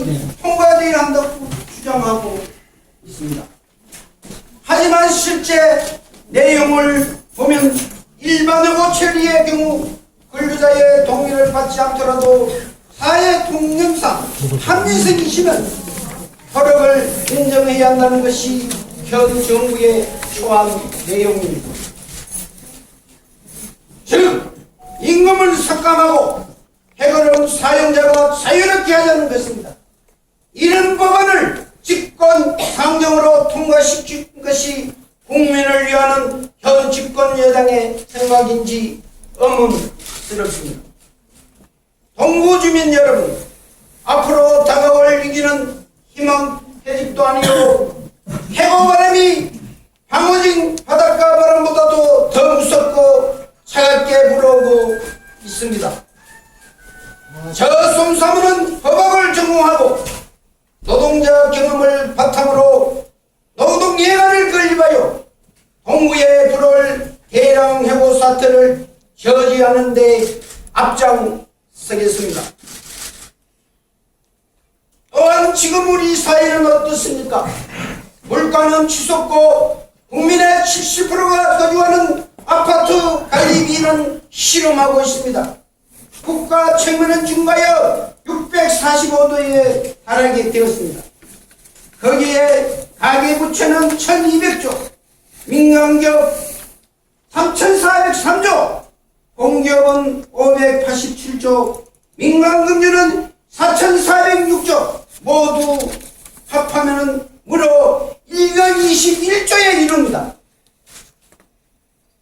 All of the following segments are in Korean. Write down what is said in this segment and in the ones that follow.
법안은 통과되어야 한다고 주장하고 있습니다. 하지만 실제 내용을 보면 일반 의무 처리의 경우 근로자의 동의를 받지 않더라도 사회 통념상 합리성이시면 효력을 인정해야 한다는 것이 현 정부의 초안 내용입니다. 즉 임금을 삭감하고 해고는 사용자가 자유롭게 하자는 것입니다. 이런 법안을 집권 상정으로 통과시킨 것이 국민을 위하는 현 집권 여당의 생각인지 의문스럽습니다. 동구주민 여러분, 앞으로 다가올 위기는 희망 퇴직도 아니고 해고 바람이 방어진 바닷가 바람보다도 더 무섭고 차갑게 불어오고 있습니다. 저 솜사무는 법학을 전공하고 노동자 경험을 바탕으로 노동 예간을 건립하여 동구의 불을 대량 해고 사태를 저지하는 데 앞장서겠습니다. 또한 지금 우리 사회는 어떻습니까? 물가는 치솟고 국민의 70%가 거주하는 아파트 관리비는 실험하고 있습니다. 국가 채무는 증가하여 645도에 달하게 되었습니다. 거기에 가계부채는 1200조, 민간기업 3403조, 공기업은 587조, 민간금융은 4406조, 모두 합하면 무려 121조에 이릅니다.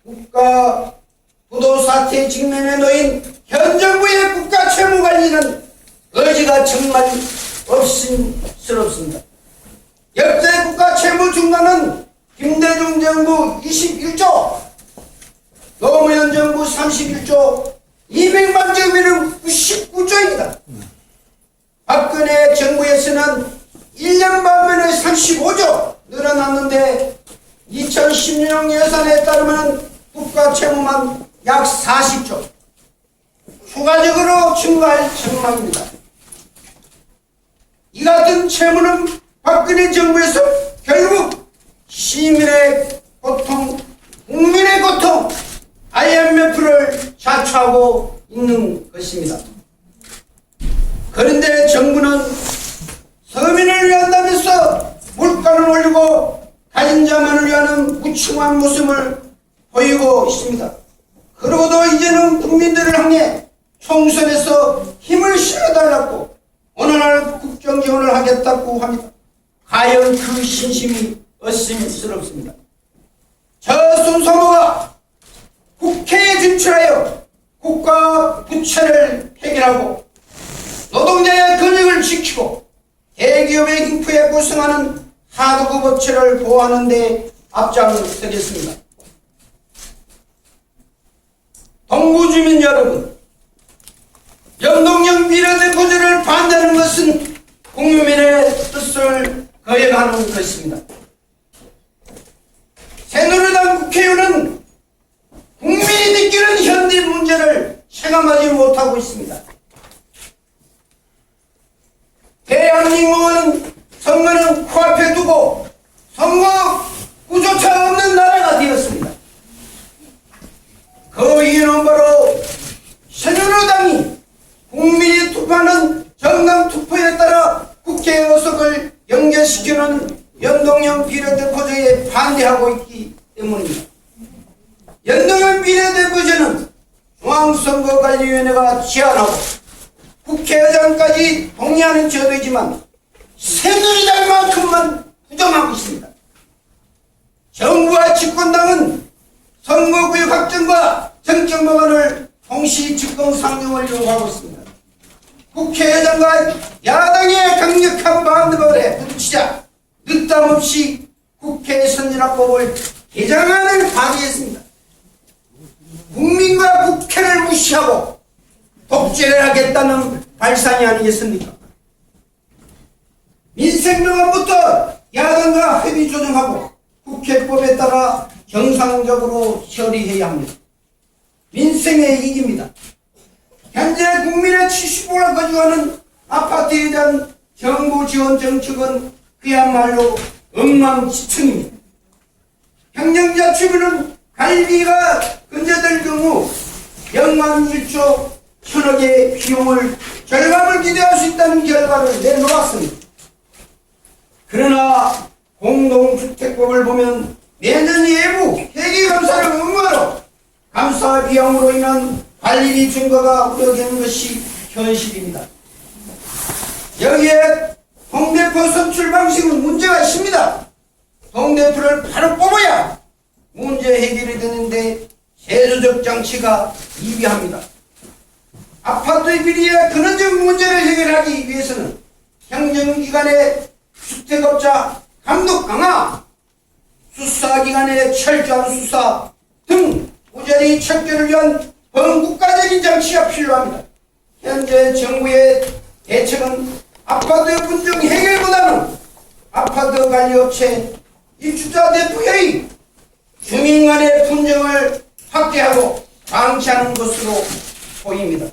국가 부도 사태 직면에 놓인 현 정부의 국가 채무 관리는 의지가 정말 없음스럽습니다. 역대 국가 채무 중간은 김대중 정부 21조, 노무현 정부 31조, 200만 정부는 99조입니다. 박근혜 정부에서는 1년 반 만에 35조 늘어났는데 2016년 예산에 따르면 국가 채무만 약 40조 추가적으로 증가할 전망입니다. 이 같은 채무는 박근혜 정부에서 결국 시민의 고통, 국민의 고통, IMF를 자초하고 있는 것입니다. 그런데 정부는 서민을 위한다면서 물가를 올리고 가진 자만을 위하는 무충한 모습을 보이고 있습니다. 그러고도 이제는 국민들을 향해 총선에서 힘을 실어달라고 어느 날 국정지원을 하겠다고 합니다. 과연 그 신심이 의심스럽습니다. 저 손사모가 국회에 진출하여 국가 부채를 해결하고 노동자의 권익을 지키고 대기업의 흉포에 고생하는 하도급 업체를 보호하는 데 앞장서겠습니다. 동구주민 여러분, 연동형 비례대표제를 반대하는 것은 국민의 뜻을 거역하는 것입니다. 새누리당 국회의원은 국민이 느끼는 현대 문제를 체감하지 못하고 있습니다. 대한민국은 선거는 코앞에 두고 선거 구조차 없는 나라가 되었습니다. 그 이유는 바로 새누리당이 국민이 투표하는 정당 투표에 따라 국회 의석을 연결시키는 연동형 비례대표제에 반대하고 있기 때문입니다. 연동형 비례대표제는 중앙선거관리위원회가 제안하고 국회의장까지 동의하는 제도이지만 새누리당만큼만 부정하고 있습니다. 정부와 집권당은 선거구역 확정과 정책 법안을 동시 집권 상정을 요구하고 있습니다. 국회의장과 야당의 강력한 반대발에 부딪히자 늦담없이 국회 선진화법을 개정안을 발의했습니다. 국민과 국회를 무시하고 독재를 하겠다는 발상이 아니겠습니까? 민생법안부터 야당과 협의 조정하고 국회법에 따라 정상적으로 처리해야 합니다. 민생의 이익입니다. 현재 국민의 70%가 거주하는 아파트에 대한 정부 지원 정책은 그야말로 엉망진창입니다. 행정자치부는 관리비가 근저될 경우 0만 1조 1000억의 비용을 절감을 기대할 수 있다는 결과를 내놓았습니다. 그러나 공동주택법을 보면 매년 예부 회계감사를 의무화로 감사 비용으로 인한 관리비 증가가 우려되는 것이 현실입니다. 여기에 동대표 선출 방식은 문제가 있습니다. 동대표를 바로 뽑아야 문제 해결이 되는데 제도적 장치가 미비합니다. 아파트 비리의 근원적 문제를 해결하기 위해서는 행정기관의 주택업자 감독 강화, 수사기관의 철저한 수사 등 부자리 척결을 위한 범국가적인 장치가 필요합니다. 현재 정부의 대책은 아파트 분쟁 해결보다는 아파트 관리업체 입주자 대표회의 주민 간의 분쟁을 확대하고 방치하는 것으로 보입니다.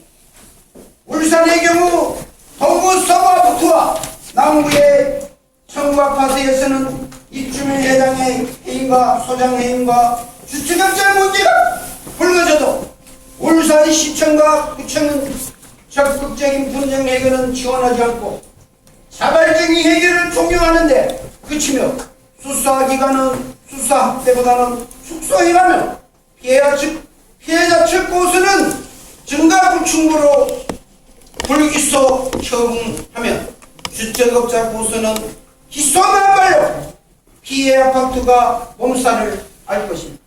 울산의 경우 동구 서부 아파트와 남구의 청구 아파트에서는 입주민 회장의 해임과 소장 해임과 주택업자 문제가 불거져도 울산시청과 구청은 적극적인 분쟁 해결은 지원하지 않고 자발적인 해결을 종용하는데 그치며 수사기관은 수사 확대보다는 축소해가며 피해자 측 고소는 증가 불충으로 불기소 처분하면 주택업자 고소는 기소만 발로 피해 아파트가 몸살을 알 것입니다.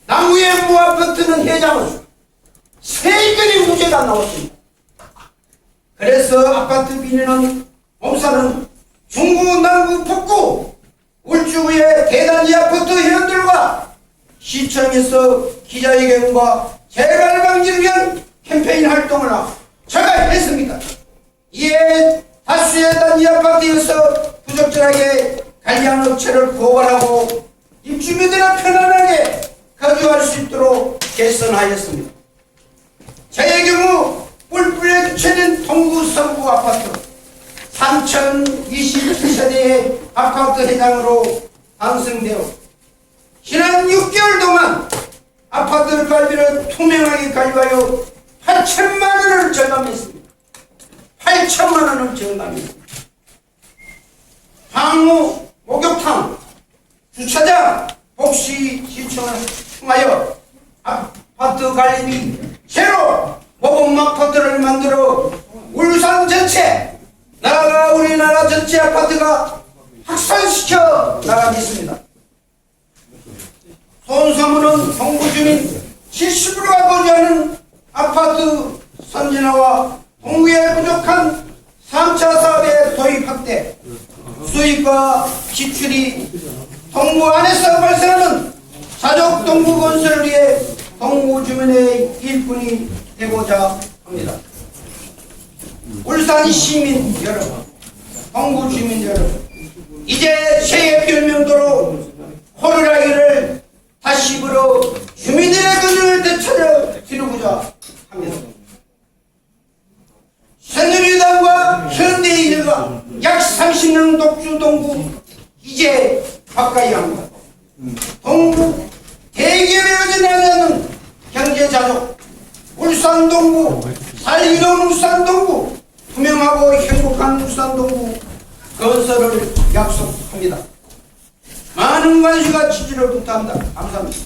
남구의 모 아파트는 회장은 세건이 문제가 나왔습니다. 그래서 아파트 비리는 몸살은 중구, 남구, 북구, 울주구의 대단지 아파트 회원들과 시청에서 기자회견과 재발 방지를 위한 캠페인 활동을 자가했습니다. 이에 다수의 단지 아파트에서 부적절하게 관리한 업체를 고발하고 입주민들이 편안하게 거주할 수 있도록 개선하였습니다. 저의 경우 뿔뿔에 붙여진 동구 서구 아파트 3027세대의 아파트 회장으로 당선되어 지난 6개월 동안 아파트 관리비를 투명하게 관리하여 8천만 원을 절감했습니다. 8천만 원을 절감했습니다. 향후 목욕탕, 주차장, 복시 시청을 통하여 아파트 관리비 제로 모범 아파트를 만들어 울산 전체, 나아가 우리나라 전체 아파트가 확산시켜 나가겠습니다. 손소문은 동구 주민 70%가 거주하는 아파트 선진화와 동구의 부족한 3차 사업의 도입 확대, 수익과 지출이 동구 안에서 발생하는 자족 동구 건설을 위해 동구 주민의 일꾼이 되고자 합니다. 울산 시민 여러분, 동구 주민 여러분, 이제 새해 별명도로 호루라기를 다시 불어 주민들의 근육을 되찾아 기르고자 합니다. 새누리당과 현대인과 약 30년 독주 동구 이제 바꿔야 합니다. 동구 대기업에 의존하는 경제자족 울산 동구, 살기로운 울산 동구, 투명하고 행복한 울산 동구 건설을 약속합니다. 많은 관심과 지지를 부탁합니다. 감사합니다.